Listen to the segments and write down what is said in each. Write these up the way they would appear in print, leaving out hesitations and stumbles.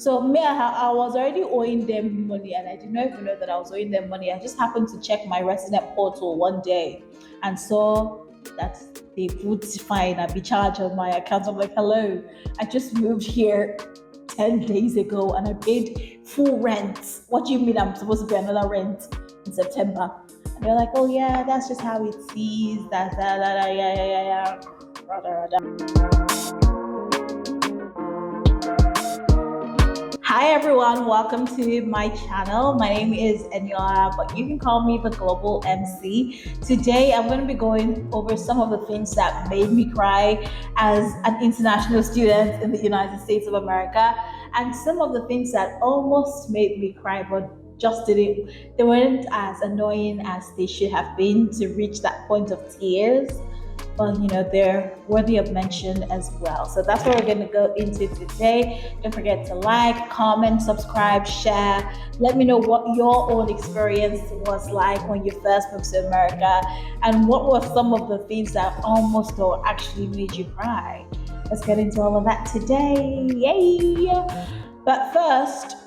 So me, I was already owing them money, and I did not even know that I was owing them money. I just happened to check my resident portal one day and saw that they put fine and be charged on my account. I'm like, hello, I just moved here 10 days ago and I paid full rent. What do you mean I'm supposed to pay another rent in September? And they're like, oh yeah, that's just how it is. That's yeah, yeah, yeah, yeah. Rada, rada. Hi everyone, welcome to my channel. My name is Eniola, but you can call me the Global MC. Today I'm going to be going over some of the things that made me cry as an international student in the United States of America, and some of the things that almost made me cry but just didn't, they weren't as annoying as they should have been to reach that point of tears, but they're worthy of mention as well. So that's what we're going to go into today. Don't forget to like, comment, subscribe, share. Let me know what your own experience was like when you first moved to America, and what were some of the things that almost or actually made you cry. Let's get into all of that today. Yay! But first,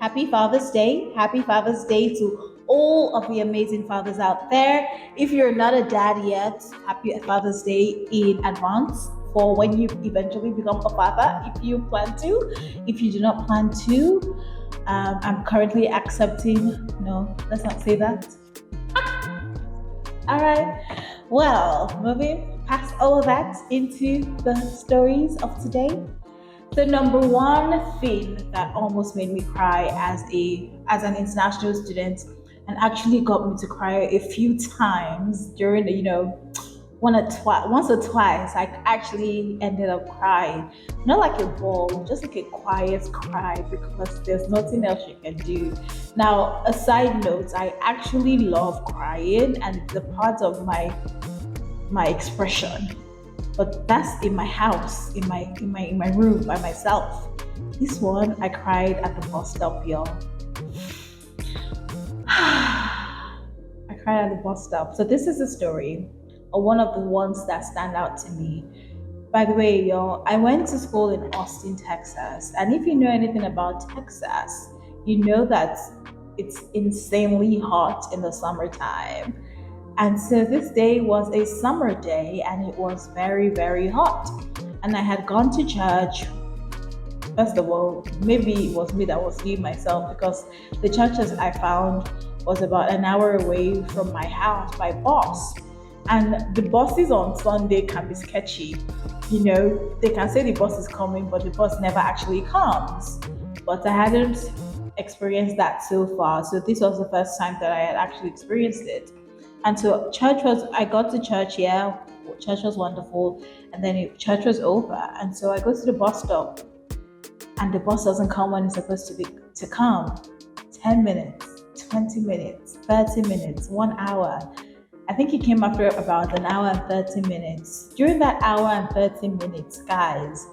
happy Father's Day. Happy Father's Day to all of the amazing fathers out there. If you're not a dad yet, happy Father's Day in advance for when you eventually become a father, if you plan to. If you do not plan to, I'm currently accepting, no, let's not say that. All right. Well, moving past all of that into the stories of today. The number one thing that almost made me cry as an international student, and actually got me to cry a few times during the once or twice, I actually ended up crying. Not like a bawl, just like a quiet cry, because there's nothing else you can do. Now, a side note, I actually love crying, and it's a part of my expression. But that's in my house, in my room by myself. This one, I cried at the bus stop, y'all. I cried at the bus stop. So this is a story, or one of the ones that stand out to me. By the way, y'all, I went to school in Austin, Texas, and if you know anything about Texas, you know that it's insanely hot in the summertime. And so this day was a summer day, and it was very, very hot. And I had gone to church. First of all, maybe it was me that was seeing myself, because the churches I found was about an hour away from my house by bus. And the buses on Sunday can be sketchy. They can say the bus is coming, but the bus never actually comes. But I hadn't experienced that so far. So this was the first time that I had actually experienced it. And so I got to church, yeah, church was wonderful. And then church was over. And so I go to the bus stop, and the bus doesn't come when it's supposed to come. 10 minutes, 20 minutes, 30 minutes, 1 hour. I think it came after about an hour and 30 minutes. During that hour and 30 minutes, guys,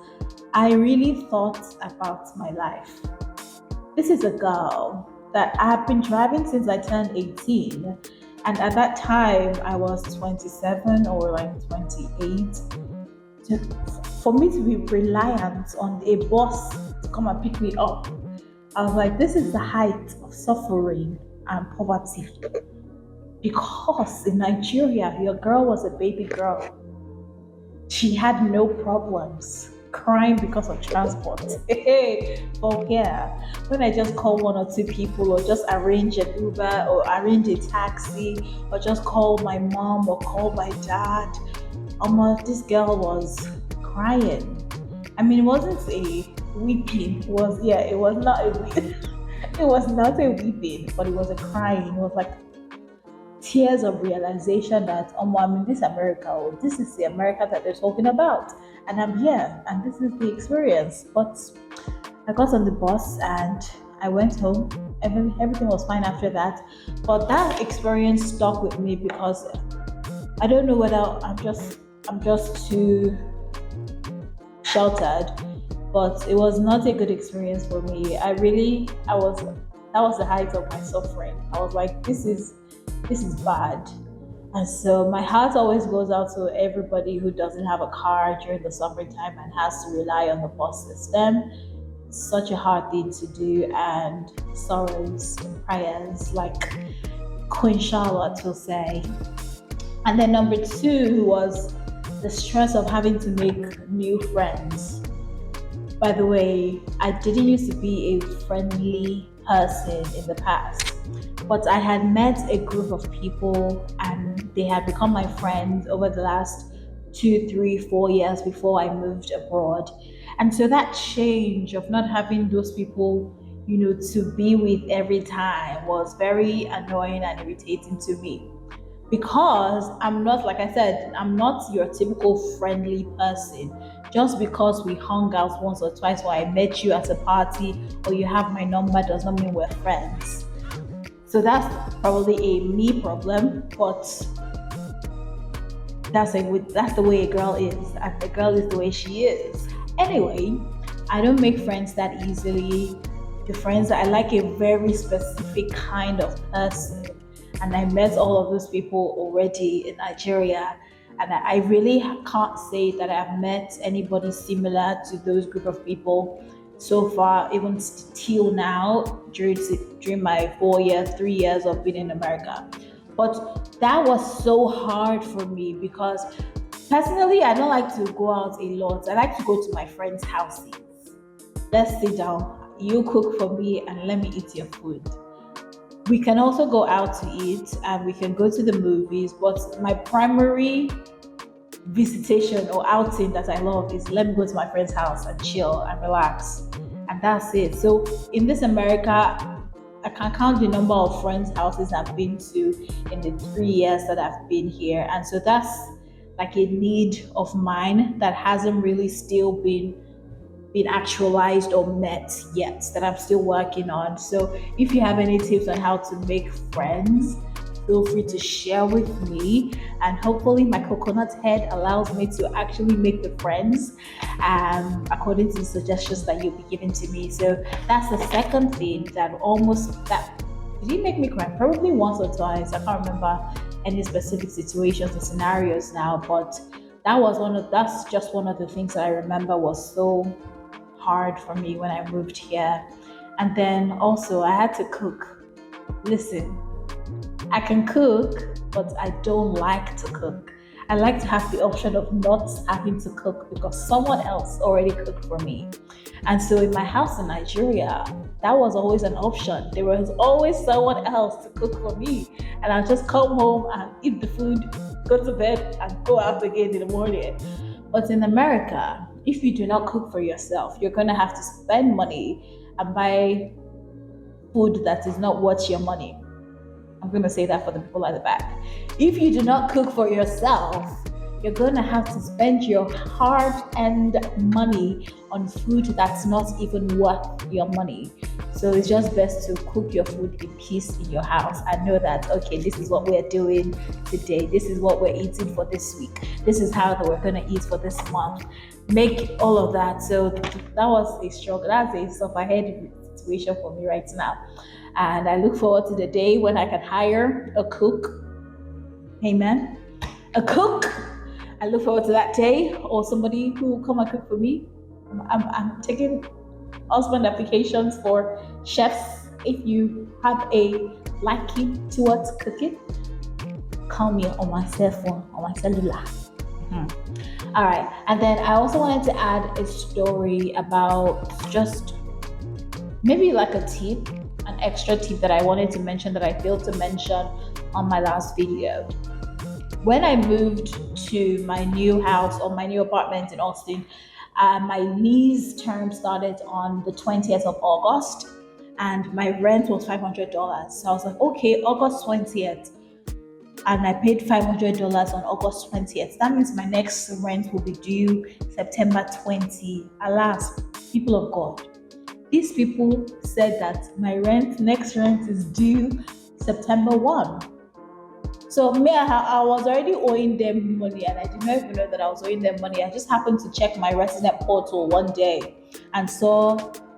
I really thought about my life. This is a girl that I've been driving since I turned 18. And at that time, I was 27 or like 28. For me to be reliant on a bus to come and pick me up, I was like, this is the height of suffering and poverty. Because in Nigeria, your girl was a baby girl. She had no problems crying because of transport. But yeah, when I just call one or two people, or just arrange an Uber, or arrange a taxi, or just call my mom or call my dad, this girl was crying. I mean, it wasn't a weeping. It was not a weeping. It was not a weeping, but it was a crying. It was like tears of realization that, I'm in this America, or this is the America that they're talking about, and I'm here, and this is the experience. But I got on the bus and I went home. Everything was fine after that. But that experience stuck with me, because I don't know whether I'm just too sheltered, but it was not a good experience for me. That was the height of my suffering. I was like, this is bad. And so my heart always goes out to everybody who doesn't have a car during the summertime and has to rely on the bus system. such a hard thing to do, and sorrows and prayers, like Queen Charlotte will say. And then number two was the stress of having to make new friends. By the way, I didn't used to be a friendly person in the past, but I had met a group of people and they had become my friends over the last 2, 3, 4 years before I moved abroad. And so that change of not having those people, to be with every time was very annoying and irritating to me, because I'm not, like I said, I'm not your typical friendly person. Just because we hung out once or twice, or I met you at a party, or you have my number, does not mean we're friends. So that's probably a me problem, but that's the way a girl is, and a girl is the way she is. Anyway, I don't make friends that easily. The friends, I like a very specific kind of person, and I met all of those people already in Nigeria. And I really can't say that I've met anybody similar to those group of people so far, even till now, during my 4 years, 3 years of being in America. But that was so hard for me because personally, I don't like to go out a lot. I like to go to my friends' houses. Let's sit down, you cook for me, and let me eat your food. We can also go out to eat and we can go to the movies, but my primary visitation or outing that I love is let me go to my friend's house and chill and relax. And that's it. So in this America, I can count the number of friends' houses I've been to in the 3 years that I've been here. And so that's like a need of mine that hasn't really still been actualized or met yet, that I'm still working on. So if you have any tips on how to make friends, feel free to share with me, and hopefully my coconut head allows me to actually make the friends according to the suggestions that you'll be giving to me. So that's the second thing that almost that did it make me cry, probably once or twice. I can't remember any specific situations or scenarios now, but that's just one of the things that I remember was so hard for me when I moved here. And then also I had to cook. Listen, I can cook, but I don't like to cook. I like to have the option of not having to cook because someone else already cooked for me. And so in my house in Nigeria, that was always an option. There was always someone else to cook for me. And I'll just come home and eat the food, go to bed, and go out again in the morning. But in America, if you do not cook for yourself, you're going to have to spend money and buy food that is not worth your money. I'm going to say that for the people at the back. If you do not cook for yourself, you're going to have to spend your hard-earned money on food that's not even worth your money. So it's just best to cook your food in peace in your house and know that, okay, this is what we're doing today. This is what we're eating for this week. This is how that we're going to eat for this month. Make all of that. So that was a struggle. That's a suffer-head situation for me right now. And I look forward to the day when I can hire a cook. Amen. A cook. I look forward to that day, or somebody who will come and cook for me. I'm taking husband applications for chefs. If you have a liking towards cooking, call me on my cell phone, on my cellular. All right. And then I also wanted to add a story about just maybe like a tip, an extra tip that I wanted to mention that I failed to mention on my last video. When I moved to my new house or my new apartment in Austin, my lease term started on the 20th of August and my rent was $500. So I was like, okay, August 20th. And I paid $500 on August 20th. That means my next rent will be due September 20. Alas, people of God, these people said that my next rent is due September 1. So me, I was already owing them money and I did not even know that I was owing them money. I just happened to check my resident portal one day and saw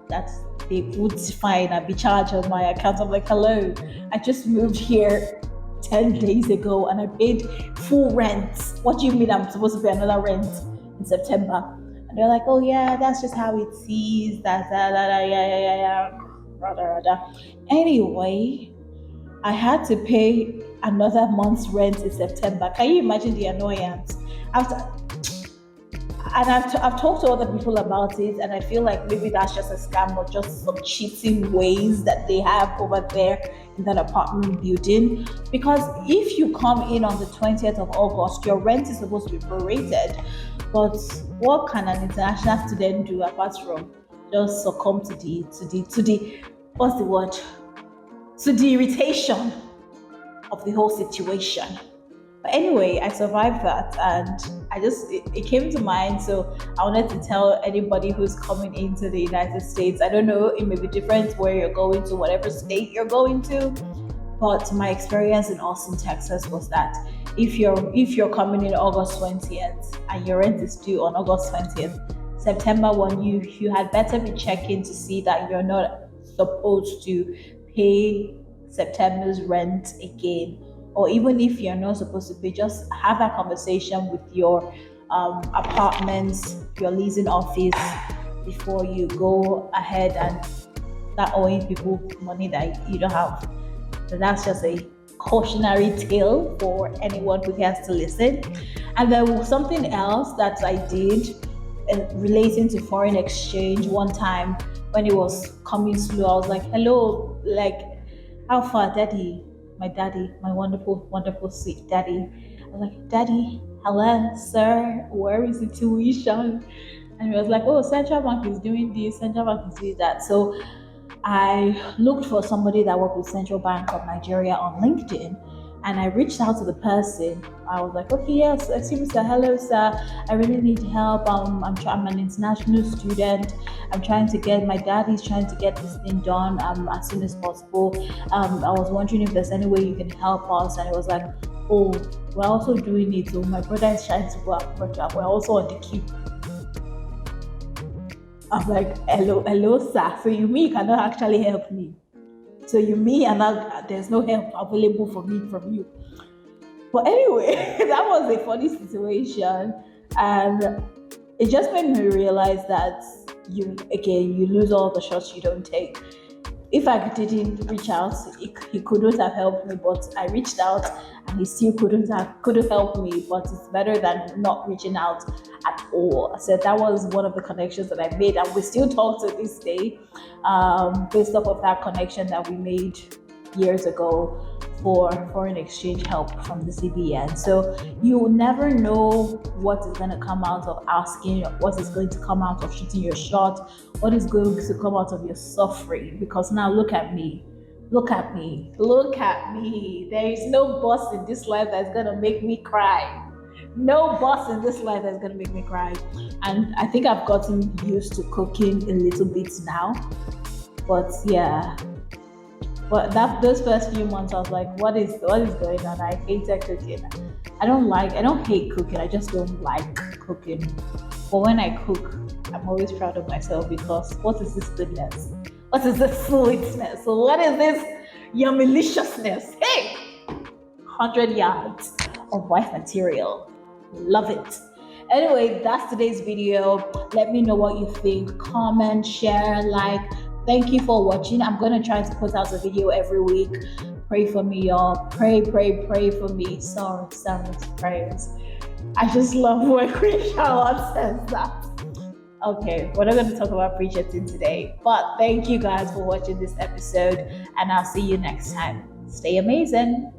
that they put fine and be charged on my account. I'm like, hello, I just moved here 10 days ago and I paid full rent. What do you mean I'm supposed to pay another rent in September? And they're like, oh yeah, that's just how it is. That's yeah, yeah, yeah, yeah. Rada, rada. Anyway, I had to pay another month's rent in September. Can you imagine the annoyance? After, and I've talked to other people about it, and I feel like maybe that's just a scam or just some cheating ways that they have over there in that apartment building. Because if you come in on the 20th of August, your rent is supposed to be prorated. But what can an international student do apart from just succumb to the what's the word? To the irritation of the whole situation. But anyway, I survived that, and it came to mind. So I wanted to tell anybody who's coming into the United States. I don't know, it may be different where you're going to, whatever state you're going to. But my experience in Austin, Texas was that if you're coming in August 20th and your rent is due on August 20th, September 1, you had better be checking to see that you're not supposed to pay September's rent again. Or even if you're not supposed to pay, just have that conversation with your apartments, your leasing office before you go ahead and start owing people money that you don't have. So that's just a cautionary tale for anyone who has to listen. And there was something else that I did relating to foreign exchange one time when it was coming slow. I was like, hello, like, how far, daddy? My daddy, my wonderful, wonderful, sweet daddy. I was like, daddy, hello, sir, where is the tuition? And he was like, oh, central bank is doing this, central bank is doing that. So I looked for somebody that worked with Central Bank of Nigeria on LinkedIn, and I reached out to the person. I was like, okay, yes, excuse me, sir, hello, sir. I really need help. I'm an international student. My dad is trying to get this thing done as soon as possible. I was wondering if there's any way you can help us. And it was like, oh, we're also doing it. So my brother is trying to go abroad. We're also on the queue. I'm like, hello, sir. So you mean you cannot actually help me? So you mean there's no help available for me from you? But anyway, that was a funny situation, and it just made me realize that you lose all the shots you don't take. If I didn't reach out, he couldn't have helped me. But I reached out, and he still couldn't help me. But it's better than not reaching out at all. So that was one of the connections that I made, and we still talk to this day, based off of that connection that we made years ago for foreign exchange help from the CBN. So you never know what is going to come out of asking, what is going to come out of shooting your shot, what is going to come out of your suffering. Because now look at me. Look at me. Look at me. There is no boss in this life that's going to make me cry. No boss in this life that's going to make me cry. And I think I've gotten used to cooking a little bit now. But yeah. But those first few months, I was like, what is going on? I hated cooking. I don't hate cooking. I just don't like cooking. But when I cook, I'm always proud of myself because what is this goodness? What is this sweetness? So what is this yummy-liciousness? Hey! 100 yards of white material. Love it. Anyway, that's today's video. Let me know what you think. Comment, share, like. Thank you for watching. I'm going to try to put out a video every week. Pray for me, y'all. Pray for me. Sorry, prayers. I just love when Queen Charlotte says that. Okay, we're not going to talk about preaching today. But thank you guys for watching this episode. And I'll see you next time. Stay amazing.